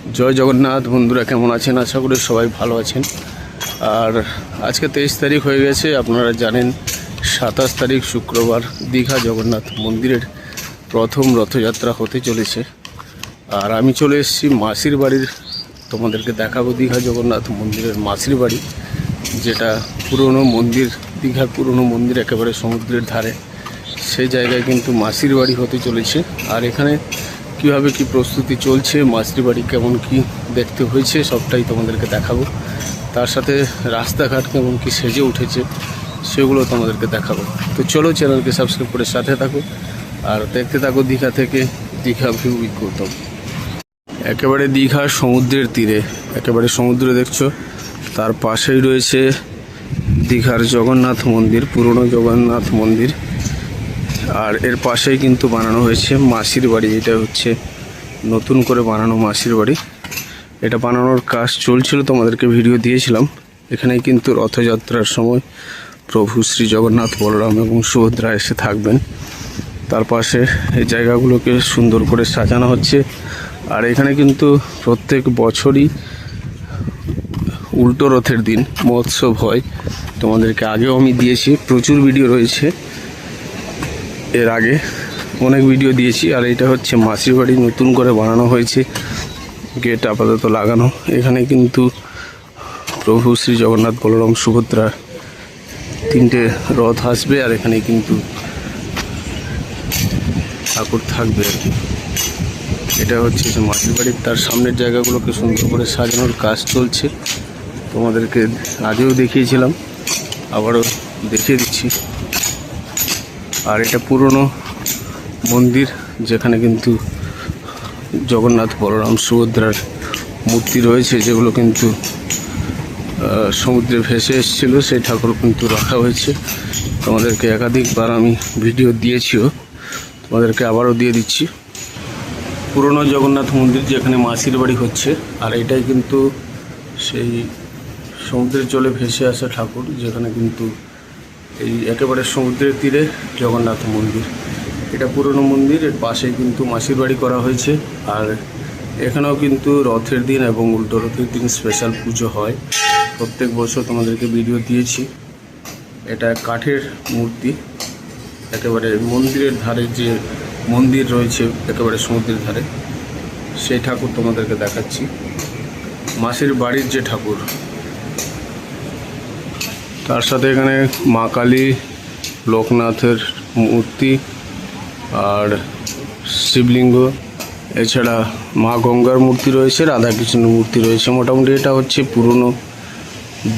জয় জগন্নাথ বন্ধুরা, কেমন আছেন? আশা করি সবাই ভালো আছেন। আর আজকে 23 তারিখ হয়ে গেছে। আপনারা জানেন 27 তারিখ শুক্রবার দীঘা জগন্নাথ মন্দিরের প্রথম রথযাত্রা হতে চলেছে। আর আমি চলে এসেছি মাসির বাড়ির, তোমাদেরকে দেখাবো দীঘা জগন্নাথ মন্দিরের মাসির বাড়ি, যেটা পুরনো মন্দির, দীঘার পুরনো মন্দির একেবারে সমুদ্রের ধারে। সেই জায়গায় কিন্তু মাসির বাড়ি হতে চলেছে। আর এখানে কীভাবে কি প্রস্তুতি চলছে, মাসির বাড়ি কেমন কি দেখতে হয়েছে, সবটাই তোমাদেরকে দেখাবো। তার সাথে রাস্তাঘাট কেমন কি সেজে উঠেছে সেগুলো তোমাদেরকে দেখাবো। তো চলো, চ্যানেলকে সাবস্ক্রাইব করে সাথে থাকো আর দেখতে থাকো দীঘা থেকে দীঘা ভিউ উইথ গৌতম। একেবারে দীঘা সমুদ্রের তীরে, একেবারে সমুদ্রে দেখছো, তার পাশেই রয়েছে দীঘার জগন্নাথ মন্দির, পুরনো জগন্নাথ মন্দির। আর এর পাশেই কিন্তু বানানো হয়েছে মাসির বাড়ি। এটা হচ্ছে নতুন করে বানানো মাসির বাড়ি। এটা বানানোর কাজ চলছিল, তোমাদেরকে ভিডিও দিয়েছিলাম। এখানেই কিন্তু রথযাত্রার সময় প্রভু শ্রী জগন্নাথ, বলরাম এবং সুভদ্রা এসে থাকবেন। তার পাশে এই জায়গাগুলোকে সুন্দর করে সাজানো হচ্ছে। আর এখানে কিন্তু প্রত্যেক বছরই উল্টো রথের দিন মহোৎসব হয়। তোমাদেরকে আগেও আমি দিয়েছি, প্রচুর ভিডিও রয়েছে, এর আগে অনেক ভিডিও দিয়েছি। আর এটা হচ্ছে মাসির বাড়ি, নতুন করে বানানো হয়েছে, গেট আপাতত লাগানো। এখানে কিন্তু প্রভু শ্রী জগন্নাথ, বলরাম, সুভদ্রা তিনটে রথ আসবে। আর এখানে কিন্তু ঠাকুর থাকবে আর কি। এটা হচ্ছে যে মাসির বাড়ির, তার সামনের জায়গাগুলোকে সুন্দর করে সাজানোর কাজ চলছে। তোমাদেরকে আগেও দেখিয়েছিলাম, আবারও দেখিয়ে দিচ্ছি। আর এটা পুরনো মন্দির, যেখানে কিন্তু জগন্নাথ, বলরাম, সুভদ্রার মূর্তি রয়েছে, যেগুলো কিন্তু সমুদ্রে ভেসে এসেছিলো। সেই ঠাকুর কিন্তু রাখা হয়েছে। তোমাদেরকে একাধিকবার আমি ভিডিও দিয়েছিও, তোমাদেরকে আবারও দিয়ে দিচ্ছি। পুরনো জগন্নাথ মন্দির, যেখানে মাসির বাড়ি হচ্ছে। আর এটাই কিন্তু সেই সমুদ্রের জলে ভেসে আসা ঠাকুর, যেখানে কিন্তু এই একেবারে সমুদ্রের তীরে জগন্নাথ মন্দির। এটা পুরনো মন্দির, এর পাশেই কিন্তু মাসির বাড়ি করা হয়েছে। আর এখানেও কিন্তু রথের দিন এবং উল্টো রথের দিন স্পেশাল পুজো হয়। প্রত্যেক বছর তোমাদেরকে ভিডিও দিয়েছি। এটা কাঠের মূর্তি, একেবারে মন্দিরের ধারে যে মন্দির রয়েছে একেবারে সমুদ্রের ধারে, সেই ঠাকুর তোমাদেরকে দেখাচ্ছি। মাসির বাড়ির যে ঠাকুর, তার সাথে এখানে মা কালী, লোকনাথের মূর্তি আর শিবলিঙ্গ, এছাড়া মা গঙ্গার মূর্তি রয়েছে, রাধাকৃষ্ণের মূর্তি রয়েছে। মোটামুটি এটা হচ্ছে পুরনো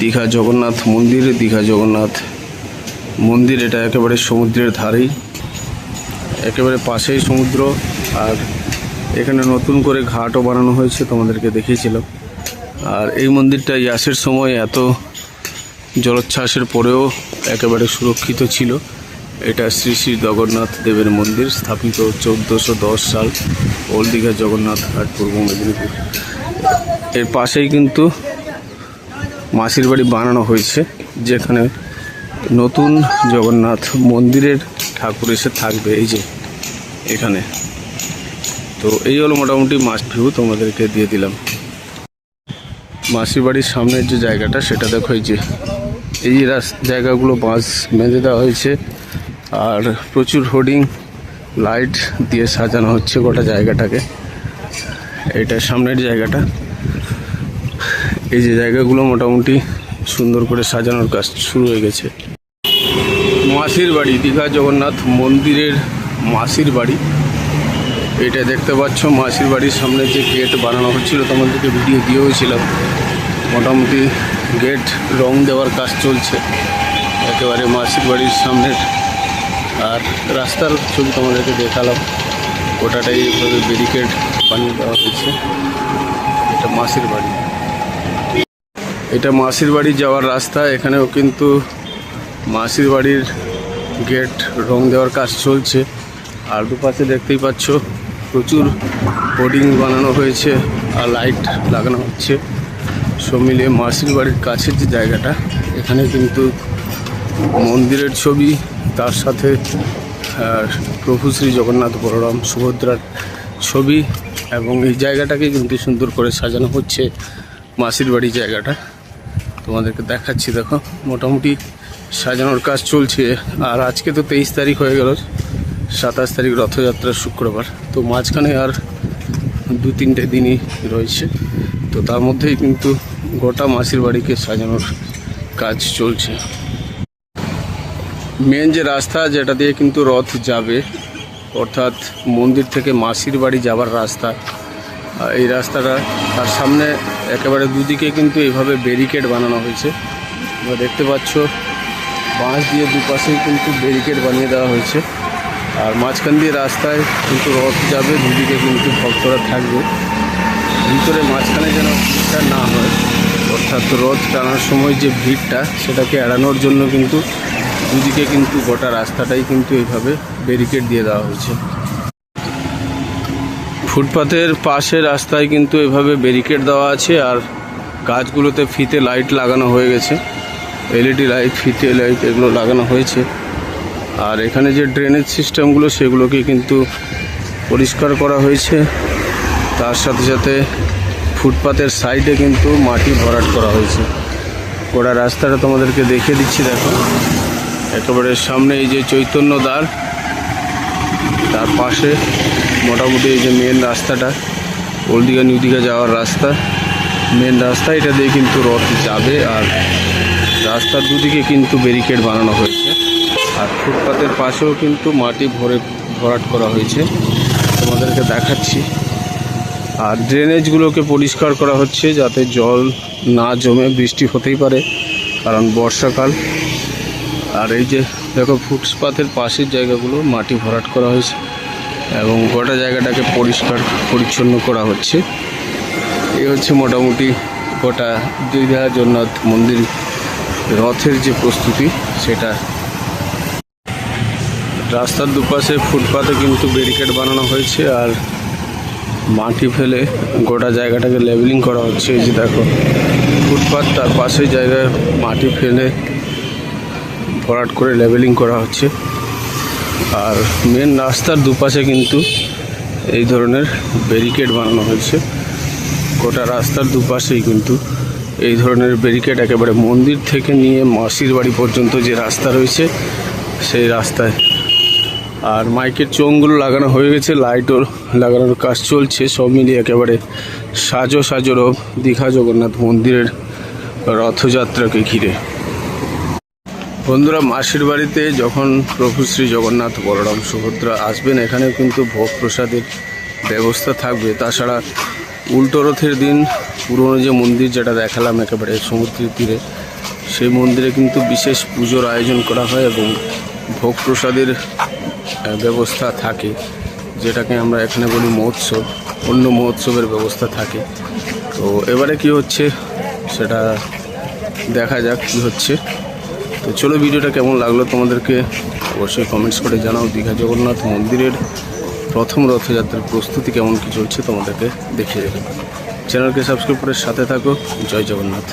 দীঘা জগন্নাথ মন্দির। দীঘা জগন্নাথ মন্দির এটা একেবারে সমুদ্রের ধারেই, একেবারে পাশেই সমুদ্র। আর এখানে নতুন করে ঘাটও বানানো হয়েছে, তোমাদেরকে দেখিয়েছিলাম। আর এই মন্দিরটা ইয়াসের সময় এত জলোচ্ছ্বাসের পরেও একেবারে সুরক্ষিত ছিল। এটা শ্রী শ্রী জগন্নাথ দেবের মন্দির, স্থাপিত 1410 সাল, ওল্ড দীঘা জগন্নাথ ঘাট, পূর্ব মেদিনীপুর। এর পাশেই কিন্তু মাসির বাড়ি বানানো হয়েছে, যেখানে নতুন জগন্নাথ মন্দিরের ঠাকুর এসে থাকবে এই যে এখানে। তো এই হলো মোটামুটি মাস্ট ভিউ, তোমাদেরকে দিয়ে দিলাম। মাসির বাড়ির সামনের যে জায়গাটা, সেটা দেখো, এই যে জায়গাগুলো বাঁশ বেঁধে দেওয়া হয়েছে। আর প্রচুর হোর্ডিং লাইট দিয়ে সাজানো হচ্ছে গোটা জায়গাটাকে। এটা সামনের জায়গাটা, এই যে জায়গাগুলো মোটামুটি সুন্দর করে সাজানোর কাজ শুরু হয়ে গেছে। মাসির বাড়ি, দীঘা জগন্নাথ মন্দিরের মাসির বাড়ি। এটা দেখতে পাচ্ছ মাসির বাড়ির সামনে যে গেট বানানো হচ্ছিল, তোমাদেরকে ভিডিও দিয়েওছিলাম। মোটামুটি গেট রং দেওয়ার কাজ চলছে একেবারে মাসির বাড়ির সামনের। আর রাস্তার ছবি তোমাদেরকে দেখালাম, ওটাটাই এইভাবে ব্যারিকেড বানিয়ে দেওয়া হয়েছে। এটা মাসির বাড়ি, এটা মাসির বাড়ি যাওয়ার রাস্তা। এখানেও কিন্তু মাসির বাড়ির গেট রং দেওয়ার কাজ চলছে। আর দুপাশে দেখতেই পাচ্ছ প্রচুর হোর্ডিং বানানো হয়েছে আর লাইট লাগানো হচ্ছে। সব মিলিয়ে মাসির বাড়ির কাছের যে জায়গাটা, এখানে কিন্তু মন্দিরের ছবি, তার সাথে প্রভু শ্রী জগন্নাথ, বলরাম, সুভদ্রার ছবি এবং এই জায়গাটাকে কিন্তু সুন্দর করে সাজানো হচ্ছে, মাসির বাড়ি জায়গাটা তোমাদেরকে দেখাচ্ছি। দেখো মোটামুটি সাজানোর কাজ চলছে। আর আজকে তো 23 তারিখ হয়ে গেল, 27 তারিখ রথযাত্রা শুক্রবার, তো মাঝখানে আর 2-3টে দিনই রয়েছে। তো তার মধ্যেই কিন্তু গোটা মাসির বাড়িকে সাজানোর কাজ চলছে। মেন যে রাস্তা যেটা দিয়ে কিন্তু রথ যাবে, অর্থাৎ মন্দির থেকে মাসির বাড়ি যাবার রাস্তা, এই রাস্তাটা তার সামনে একেবারে দুদিকে কিন্তু এইভাবে ব্যারিকেড বানানো হয়েছে। তোমরা দেখতে পাচ্ছ বাঁশ দিয়ে দুপাশেই কিন্তু ব্যারিকেড বানিয়ে দেওয়া হয়েছে। আর মাঝখান দিয়ে রাস্তায় কিন্তু রথ যাবে, দুদিকে কিন্তু ভক্তরা থাকবে। ভিতরে মাঝখানে যেন ভিড়টা না হয়, অর্থাৎ রথ টানার সময় যে ভিড়টা সেটাকে এড়ানোর জন্য কিন্তু দুদিকে কিন্তু গোটা রাস্তাটাই কিন্তু এইভাবে ব্যারিকেড দিয়ে দেওয়া হয়েছে। ফুটপাতের পাশে রাস্তায় কিন্তু এভাবে ব্যারিকেড দেওয়া আছে। আর গাছগুলোতে ফিতে লাইট লাগানো হয়ে গেছে, এলইডি লাইট, ফিতে লাইট এগুলো লাগানো হয়েছে। আর এখানে যে ড্রেনেজ সিস্টেমগুলো সেগুলোকে কিন্তু পরিষ্কার করা হয়েছে। তার সাথে সাথে ফুটপাতের সাইডে কিন্তু মাটি ভরাট করা হয়েছে। গোটা রাস্তাটা তোমাদেরকে দেখিয়ে দিচ্ছি। দেখো একেবারে সামনে এই যে চৈতন্য দ্বার, তার পাশে মোটামুটি এই যে মেন রাস্তাটা, ওল্ড দীঘা নিউ দীঘা যাওয়ার রাস্তা, মেন রাস্তা, এটা দিয়ে কিন্তু রথ যাবে। আর রাস্তার দুদিকে কিন্তু ব্যারিকেড বানানো হয়েছে। আর ফুটপাতের পাশেও কিন্তু মাটি ভরাট করা হয়েছে, তোমাদেরকে দেখাচ্ছি। আর ড্রেনেজগুলোকে পরিষ্কার করা হচ্ছে যাতে জল না জমে, বৃষ্টি হতেই পারে কারণ বর্ষাকাল। আর এই যে দেখো ফুটপাতের পাশের জায়গাগুলো মাটি ভরাট করা হয়েছে এবং গোটা জায়গাটাকে পরিষ্কার পরিচ্ছন্ন করা হচ্ছে। এই হচ্ছে মোটামুটি গোটা দীঘা জগন্নাথ মন্দির রথের যে প্রস্তুতি সেটা। রাস্তার দুপাশে ফুটপাতে কিন্তু ব্যারিকেড বানানো হয়েছে আর মাটি ফেলে গোটা জায়গাটাকে লেভেলিং করা হচ্ছে। এই যে দেখো ফুটপাত, তার পাশে জায়গায় মাটি ফেলে ভরাট করে লেভেলিং করা হচ্ছে। আর মেন রাস্তার দুপাশে কিন্তু এই ধরনের ব্যারিকেড বানানো হয়েছে। গোটা রাস্তার দুপাশেই কিন্তু এই ধরনের ব্যারিকেড, একেবারে মন্দির থেকে নিয়ে মাসির বাড়ি পর্যন্ত যে রাস্তা রয়েছে সেই রাস্তায়। আর মাইকের চোঙগুলো লাগানো হয়ে গেছে, লাইটও লাগানোর কাজ চলছে। সব মিলিয়ে একেবারে সাজো রব দীঘা জগন্নাথ মন্দিরের রথযাত্রাকে ঘিরে। বন্ধুরা, মাসির বাড়িতে যখন প্রভু শ্রী জগন্নাথ, বলরাম, সুভদ্রা আসবেন, এখানে কিন্তু ভোগ প্রসাদের ব্যবস্থা থাকবে। তাছাড়া উল্টো রথের দিন পুরনো যে মন্দির যেটা দেখালাম একেবারে সমুদ্রের তীরে, সেই মন্দিরে কিন্তু বিশেষ পুজোর আয়োজন করা হয় এবং ভোগ প্রসাদের ব্যবস্থা থাকে, যেটাকে আমরা এখানে বলি মহোৎসব। অন্য মহোৎসবের ব্যবস্থা থাকে। তো এবারে কি হচ্ছে সেটা দেখা যাক কি হচ্ছে। তো চলো, ভিডিওটা কেমন লাগলো তোমাদেরকে অবশ্যই কমেন্টস করে জানাও। দীঘা জগন্নাথ মন্দিরের প্রথম রথযাত্রার প্রস্তুতি কেমন কি চলছে তোমাদেরকে দেখিয়ে দেবো। চ্যানেলকে সাবস্ক্রাইব করে সাথে থাকো। জয় জগন্নাথ।